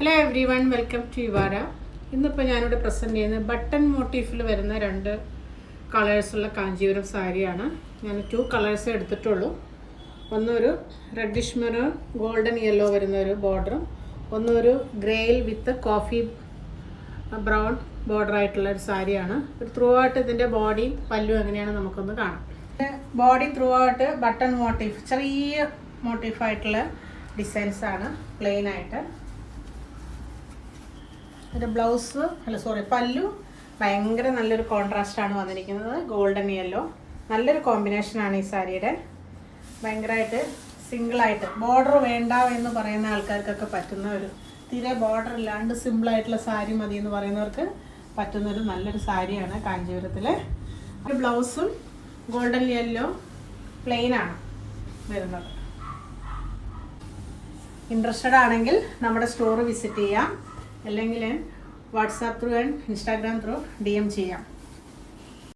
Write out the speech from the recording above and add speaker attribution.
Speaker 1: Hello everyone, welcome to ഇവാര. ഇന്നിപ്പോൾ ഞാനിവിടെ പ്രസൻറ്റ് ചെയ്യുന്നത് ബട്ടൺ മോട്ടീഫിൽ വരുന്ന 2 കളേഴ്സുള്ള കാഞ്ചീപുരം സാരിയാണ്. ഞാൻ 2 കളേഴ്സ് എടുത്തിട്ടുള്ളൂ. ഒന്നൊരു റെഡിഷ് മെറൂൺ ഗോൾഡൻ യെല്ലോ വരുന്ന ഒരു ബോർഡറും, ഒന്നൊരു ഗ്രേയിൽ വിത്ത് കോഫി ബ്രൗൺ ബോർഡർ ആയിട്ടുള്ള ഒരു സാരിയാണ്. ത്രൂ ഔട്ട് ഇതിൻ്റെ ബോഡി പല്ലു എങ്ങനെയാണ് നമുക്കൊന്ന് കാണാം. Body through out button motif, ചെറിയ മോട്ടീഫായിട്ടുള്ള ഡിസൈൻസാണ് പ്ലെയിൻ ആയിട്ട്. ഒരു ബ്ലൗസ് പല്ലു ഭയങ്കര നല്ലൊരു കോൺട്രാസ്റ്റാണ് വന്നിരിക്കുന്നത്. ഗോൾഡൻ യെല്ലോ നല്ലൊരു കോമ്പിനേഷനാണ് ഈ സാരിയുടെ. ഭയങ്കരമായിട്ട് സിംഗിളായിട്ട് ബോർഡർ വേണ്ട എന്ന് പറയുന്ന ആൾക്കാർക്കൊക്കെ പറ്റുന്ന ഒരു, തീരെ ബോർഡർ ഇല്ലാണ്ട് സിമ്പിളായിട്ടുള്ള സാരി മതി എന്ന് പറയുന്നവർക്ക് പറ്റുന്നൊരു നല്ലൊരു സാരിയാണ് കാഞ്ചീപുരത്തിലെ. ഒരു ബ്ലൗസും ഗോൾഡൻ യെല്ലോ പ്ലെയിനാണ് വരുന്നത്. ഇൻട്രസ്റ്റഡ് ആണെങ്കിൽ നമ്മുടെ സ്റ്റോർ വിസിറ്റ് ചെയ്യാം, അല്ലെങ്കിൽ WhatsApp through and Instagram through DM ചെയ്യാം.